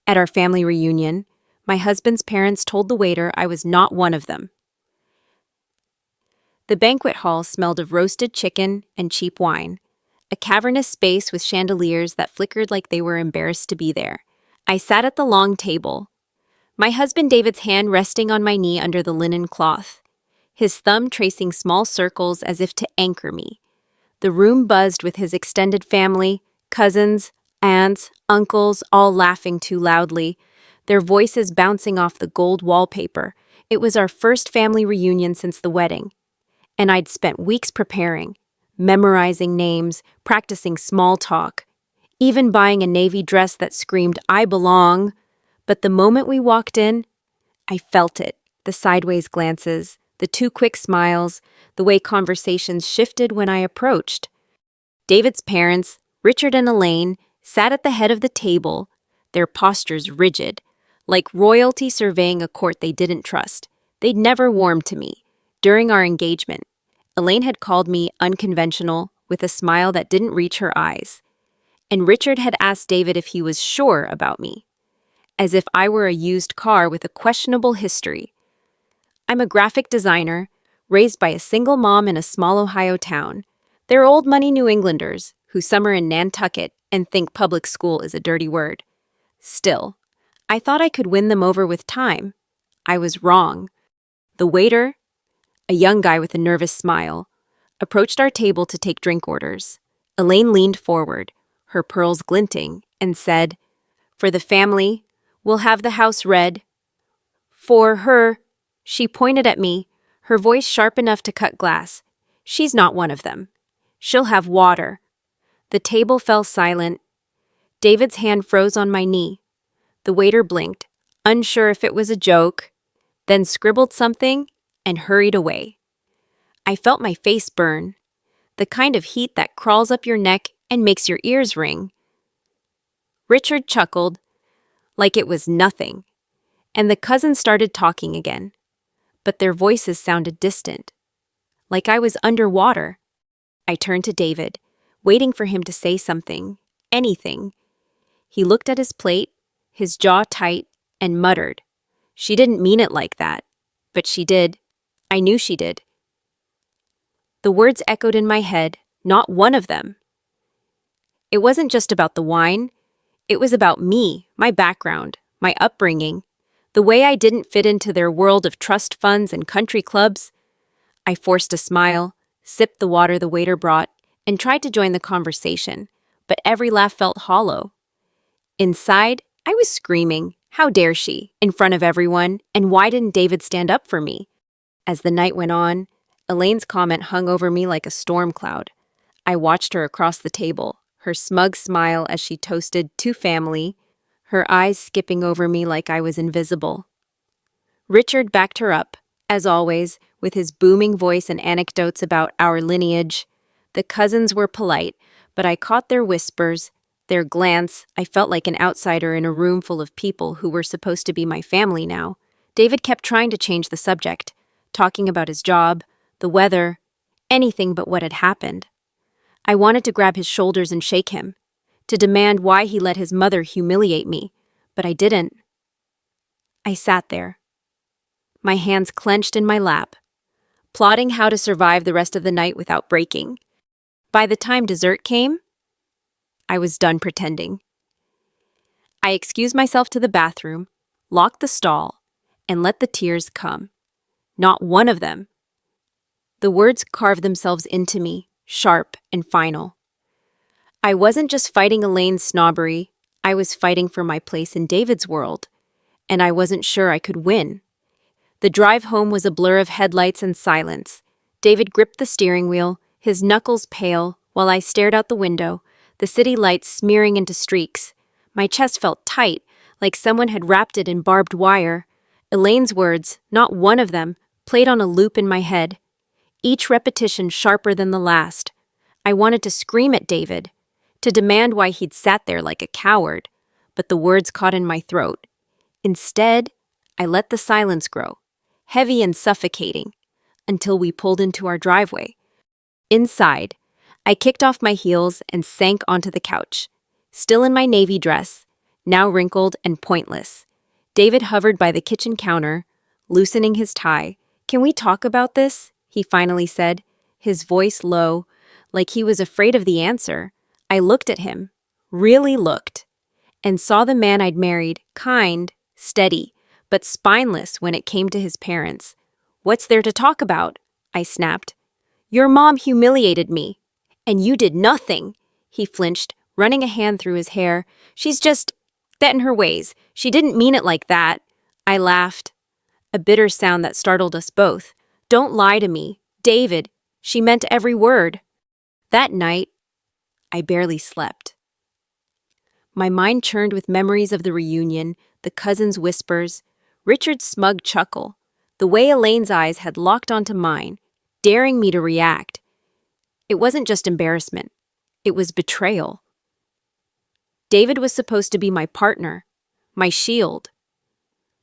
At our family reunion, my husband's parents told the waiter I was not one of them. The banquet hall smelled of roasted chicken and cheap wine, a cavernous space with chandeliers that flickered like they were embarrassed to be there. I sat at the long table, my husband David's hand resting on my knee under the linen cloth, his thumb tracing small circles as if to anchor me. The room buzzed with his extended family, cousins, aunts, uncles, all laughing too loudly, their voices bouncing off the gold wallpaper. It was our first family reunion since the wedding, and I'd spent weeks preparing, memorizing names, practicing small talk, even buying a navy dress that screamed, "I belong." But the moment we walked in, I felt it, the sideways glances, the too quick smiles, the way conversations shifted when I approached. David's parents, Richard and Elaine, sat at the head of the table, their postures rigid, like royalty surveying a court they didn't trust. They'd never warmed to me. During our engagement, Elaine had called me unconventional with a smile that didn't reach her eyes. And Richard had asked David if he was sure about me, as if I were a used car with a questionable history. I'm a graphic designer, raised by a single mom in a small Ohio town. They're old-money New Englanders who summer in Nantucket and think public school is a dirty word. Still, I thought I could win them over with time. I was wrong. The waiter, a young guy with a nervous smile, approached our table to take drink orders. Elaine leaned forward, her pearls glinting, and said, "For the family, we'll have the house red." "For her," she pointed at me, her voice sharp enough to cut glass. "She's not one of them. She'll have water." The table fell silent. David's hand froze on my knee. The waiter blinked, unsure if it was a joke, then scribbled something and hurried away. I felt my face burn, the kind of heat that crawls up your neck and makes your ears ring. Richard chuckled, like it was nothing, and the cousins started talking again, but their voices sounded distant, like I was underwater. I turned to David, waiting for him to say something, anything. He looked at his plate, his jaw tight, and muttered, "She didn't mean it like that." But she did. I knew she did. The words echoed in my head, not one of them. It wasn't just about the wine. It was about me, my background, my upbringing, the way I didn't fit into their world of trust funds and country clubs. I forced a smile, sipped the water the waiter brought, and tried to join the conversation, but every laugh felt hollow. Inside, I was screaming, "How dare she?" in front of everyone, and why didn't David stand up for me? As the night went on, Elaine's comment hung over me like a storm cloud. I watched her across the table, her smug smile as she toasted to family, her eyes skipping over me like I was invisible. Richard backed her up, as always, with his booming voice and anecdotes about our lineage. The cousins were polite, but I caught their whispers, their glance. I felt like an outsider in a room full of people who were supposed to be my family now. David kept trying to change the subject, talking about his job, the weather, anything but what had happened. I wanted to grab his shoulders and shake him, to demand why he let his mother humiliate me, but I didn't. I sat there, my hands clenched in my lap, plotting how to survive the rest of the night without breaking. By the time dessert came, I was done pretending. I excused myself to the bathroom, locked the stall, and let the tears come. Not one of them. The words carved themselves into me, sharp and final. I wasn't just fighting Elaine's snobbery, I was fighting for my place in David's world, and I wasn't sure I could win. The drive home was a blur of headlights and silence. David gripped the steering wheel, his knuckles pale, while I stared out the window, the city lights smearing into streaks. My chest felt tight, like someone had wrapped it in barbed wire. Elaine's words, not one of them, played on a loop in my head, each repetition sharper than the last. I wanted to scream at David, to demand why he'd sat there like a coward, but the words caught in my throat. Instead, I let the silence grow, heavy and suffocating, until we pulled into our driveway. Inside, I kicked off my heels and sank onto the couch, still in my navy dress, now wrinkled and pointless. David hovered by the kitchen counter, loosening his tie. "Can we talk about this?" he finally said, his voice low, like he was afraid of the answer. I looked at him, really looked, and saw the man I'd married, kind, steady, but spineless when it came to his parents. "What's there to talk about?" I snapped. "Your mom humiliated me, and you did nothing." He flinched, running a hand through his hair. "She's just that in her ways. She didn't mean it like that." I laughed, a bitter sound that startled us both. "Don't lie to me, David. She meant every word." That night, I barely slept. My mind churned with memories of the reunion, the cousins' whispers, Richard's smug chuckle, the way Elaine's eyes had locked onto mine, daring me to react. It wasn't just embarrassment. It was betrayal. David was supposed to be my partner, my shield,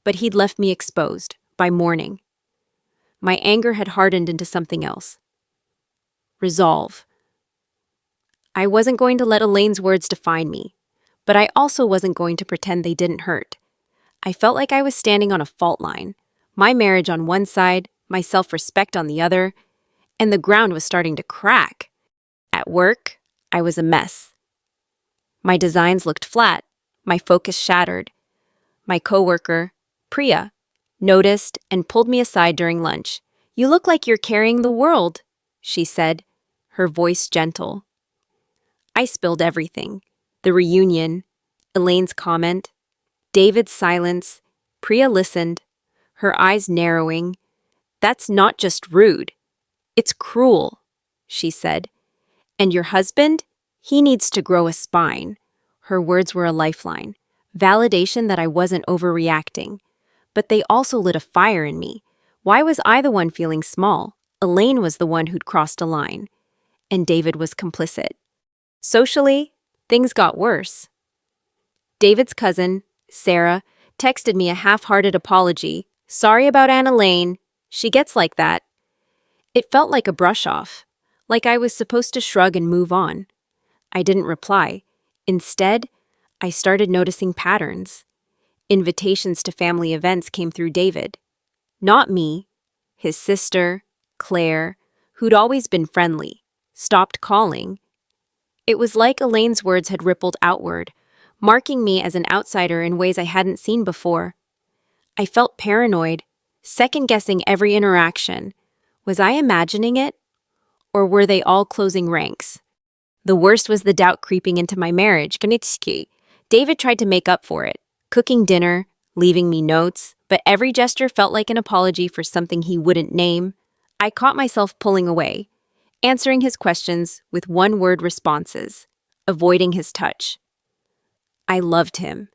but he'd left me exposed by morning. My anger had hardened into something else. Resolve. I wasn't going to let Elaine's words define me, but I also wasn't going to pretend they didn't hurt. I felt like I was standing on a fault line, my marriage on one side, my self-respect on the other, and the ground was starting to crack. At work, I was a mess. My designs looked flat, my focus shattered. My coworker, Priya, noticed and pulled me aside during lunch. "You look like you're carrying the world," she said, her voice gentle. I spilled everything. The reunion, Elaine's comment, David's silence. Priya listened, her eyes narrowing. "That's not just rude. It's cruel," she said. "And your husband? He needs to grow a spine." Her words were a lifeline, validation that I wasn't overreacting. But they also lit a fire in me. Why was I the one feeling small? Elaine was the one who'd crossed a line, and David was complicit. Socially, things got worse. David's cousin, Sarah, texted me a half-hearted apology. "Sorry about Aunt Elaine. She gets like that." It felt like a brush-off, like I was supposed to shrug and move on. I didn't reply. Instead, I started noticing patterns. Invitations to family events came through David. Not me. His sister, Claire, who'd always been friendly, stopped calling. It was like Elaine's words had rippled outward, marking me as an outsider in ways I hadn't seen before. I felt paranoid, second-guessing every interaction. Was I imagining it? Or were they all closing ranks? The worst was the doubt creeping into my marriage. David tried to make up for it, cooking dinner, leaving me notes, but every gesture felt like an apology for something he wouldn't name. I caught myself pulling away, answering his questions with one-word responses, avoiding his touch. I loved him.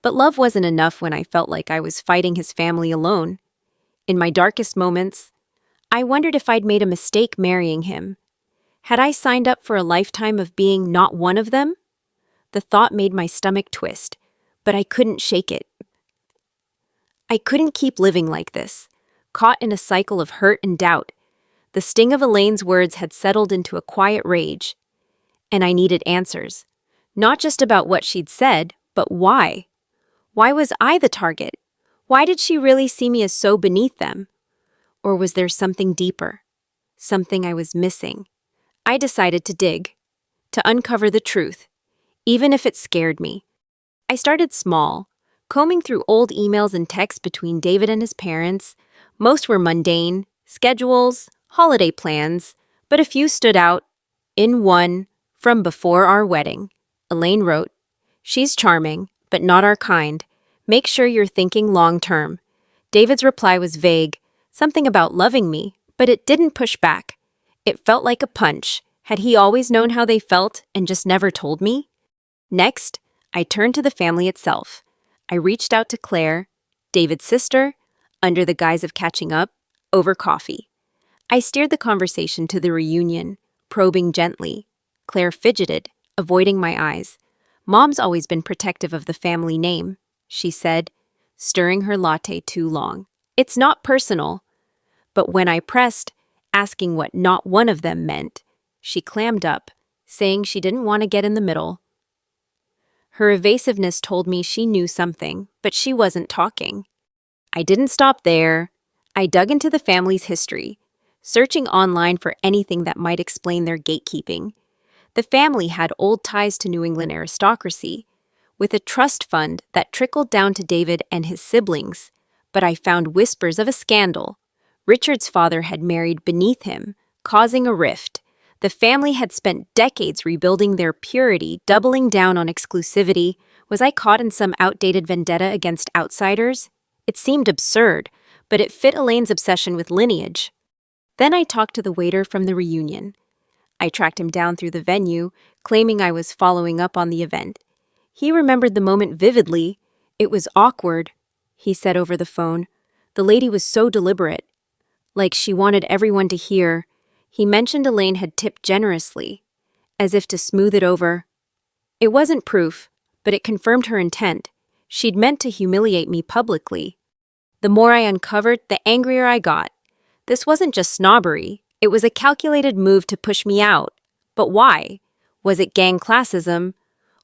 But love wasn't enough when I felt like I was fighting his family alone. In my darkest moments, I wondered if I'd made a mistake marrying him. Had I signed up for a lifetime of being not one of them? The thought made my stomach twist, but I couldn't shake it. I couldn't keep living like this, caught in a cycle of hurt and doubt. The sting of Elaine's words had settled into a quiet rage, and I needed answers. Not just about what she'd said, but why. Why was I the target? Why did she really see me as so beneath them? Or was there something deeper? Something I was missing? I decided to dig, to uncover the truth, even if it scared me. I started small, combing through old emails and texts between David and his parents. Most were mundane, schedules, holiday plans, but a few stood out. In one, from before our wedding, Elaine wrote, "She's charming, but not our kind. Make sure you're thinking long-term." David's reply was vague, something about loving me, but it didn't push back. It felt like a punch. Had he always known how they felt and just never told me? Next, I turned to the family itself. I reached out to Claire, David's sister, under the guise of catching up, over coffee. I steered the conversation to the reunion, probing gently. Claire fidgeted, avoiding my eyes. "Mom's always been protective of the family name," she said, stirring her latte too long. "It's not personal." But when I pressed, asking what not one of them meant, she clammed up, saying she didn't want to get in the middle. Her evasiveness told me she knew something, but she wasn't talking. I didn't stop there. I dug into the family's history, searching online for anything that might explain their gatekeeping. The family had old ties to New England aristocracy, with a trust fund that trickled down to David and his siblings, but I found whispers of a scandal. Richard's father had married beneath him, causing a rift. The family had spent decades rebuilding their purity, doubling down on exclusivity. Was I caught in some outdated vendetta against outsiders? It seemed absurd, but it fit Elaine's obsession with lineage. Then I talked to the waiter from the reunion. I tracked him down through the venue, claiming I was following up on the event. He remembered the moment vividly. "It was awkward," he said over the phone. "The lady was so deliberate. Like she wanted everyone to hear." He mentioned Elaine had tipped generously, as if to smooth it over. It wasn't proof, but it confirmed her intent. She'd meant to humiliate me publicly. The more I uncovered, the angrier I got. This wasn't just snobbery. It was a calculated move to push me out. But why? Was it gang classism?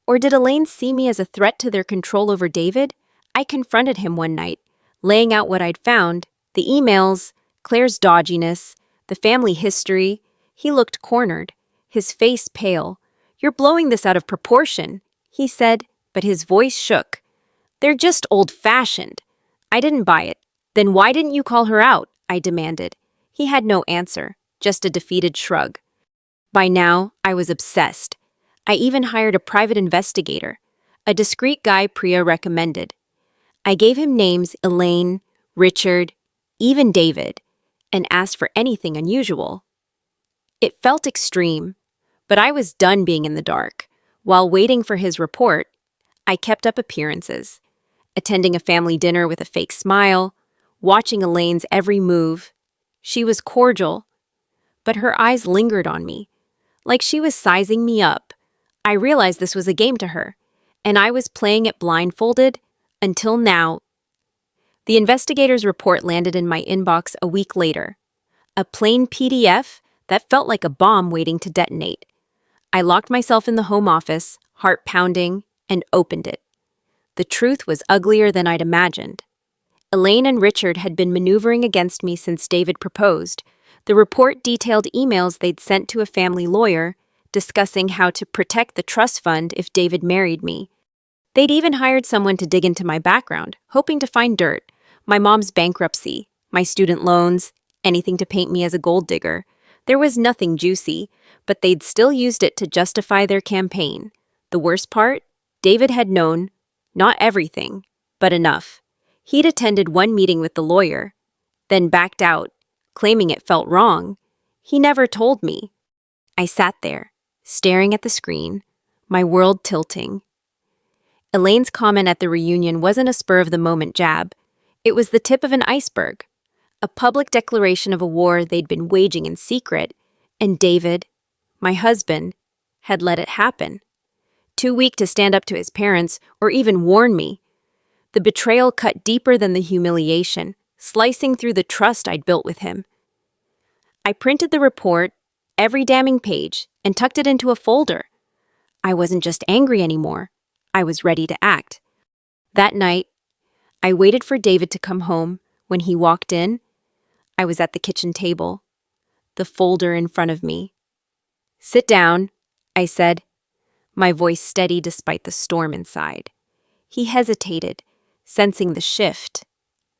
Or did Elaine see me as a threat to their control over David? I confronted him one night, laying out what I'd found: the emails, Claire's dodginess, the family history. He looked cornered, his face pale. "You're blowing this out of proportion," he said, but his voice shook. "They're just old-fashioned." I didn't buy it. "Then why didn't you call her out?" I demanded. He had no answer, just a defeated shrug. By now, I was obsessed. I even hired a private investigator, a discreet guy Priya recommended. I gave him names: Elaine, Richard, even David, and asked for anything unusual. It felt extreme, but I was done being in the dark. While waiting for his report, I kept up appearances, attending a family dinner with a fake smile, watching Elaine's every move. She was cordial, but her eyes lingered on me, like she was sizing me up. I realized this was a game to her, and I was playing it blindfolded until now. The investigator's report landed in my inbox a week later. A plain PDF that felt like a bomb waiting to detonate. I locked myself in the home office, heart pounding, and opened it. The truth was uglier than I'd imagined. Elaine and Richard had been maneuvering against me since David proposed. The report detailed emails they'd sent to a family lawyer, discussing how to protect the trust fund if David married me. They'd even hired someone to dig into my background, hoping to find dirt: my mom's bankruptcy, my student loans, anything to paint me as a gold digger. There was nothing juicy, but they'd still used it to justify their campaign. The worst part? David had known, not everything, but enough. He'd attended one meeting with the lawyer, then backed out, claiming it felt wrong. He never told me. I sat there, staring at the screen, my world tilting. Elaine's comment at the reunion wasn't a spur-of-the-moment jab. It was the tip of an iceberg, a public declaration of a war they'd been waging in secret, and David, my husband, had let it happen. Too weak to stand up to his parents or even warn me. The betrayal cut deeper than the humiliation, slicing through the trust I'd built with him. I printed the report, every damning page, and tucked it into a folder. I wasn't just angry anymore. I was ready to act. That night, I waited for David to come home. When he walked in, I was at the kitchen table, the folder in front of me. "Sit down," I said, my voice steady despite the storm inside. He hesitated, sensing the shift,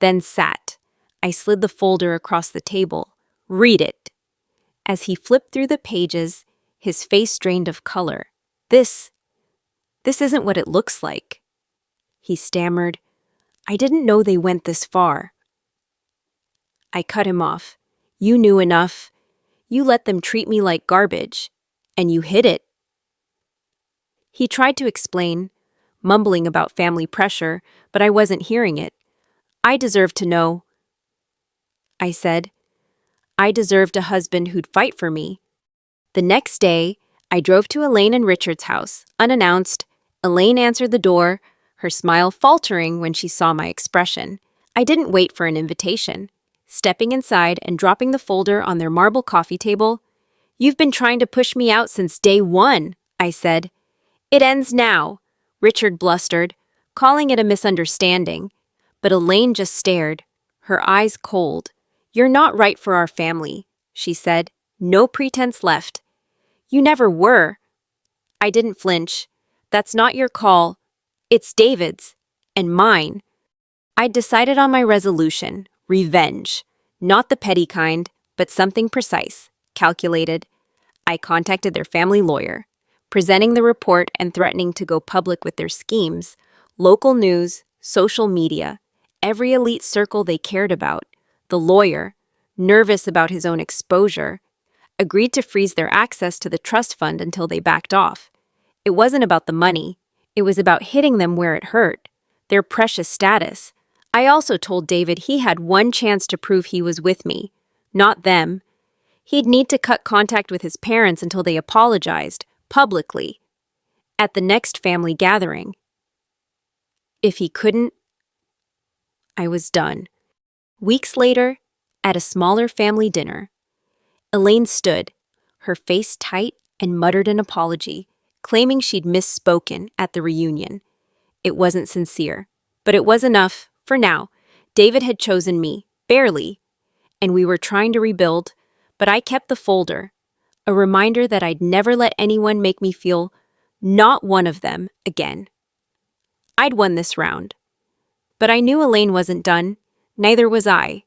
then sat. I slid the folder across the table. "Read it." As he flipped through the pages, his face drained of color. This isn't what it looks like," he stammered. "I didn't know they went this far." I cut him off. "You knew enough. You let them treat me like garbage, and you hid it." He tried to explain, mumbling about family pressure, but I wasn't hearing it. "I deserved to know," I said. "I deserved a husband who'd fight for me." The next day, I drove to Elaine and Richard's house, unannounced. Elaine answered the door, her smile faltering when she saw my expression. I didn't wait for an invitation. Stepping inside and dropping the folder on their marble coffee table, "You've been trying to push me out since day one," I said. "It ends now. Richard blustered, calling it a misunderstanding. But Elaine just stared, her eyes cold. "You're not right for our family," she said. "No pretense left." "You never were." I didn't flinch. "That's not your call. It's David's. And mine." I'd decided on my resolution: revenge. Not the petty kind, but something precise, calculated. I contacted their family lawyer, presenting the report and threatening to go public with their schemes. Local news, social media, every elite circle they cared about. The lawyer, nervous about his own exposure, agreed to freeze their access to the trust fund until they backed off. It wasn't about the money. It was about hitting them where it hurt, their precious status. I also told David he had one chance to prove he was with me, not them. He'd need to cut contact with his parents until they apologized, publicly, at the next family gathering. If he couldn't, I was done. Weeks later, at a smaller family dinner, Elaine stood, her face tight, and muttered an apology, claiming she'd misspoken at the reunion. It wasn't sincere, but it was enough, for now. David had chosen me, barely, and we were trying to rebuild, but I kept the folder, a reminder that I'd never let anyone make me feel not one of them again. I'd won this round. But I knew Elaine wasn't done, neither was I.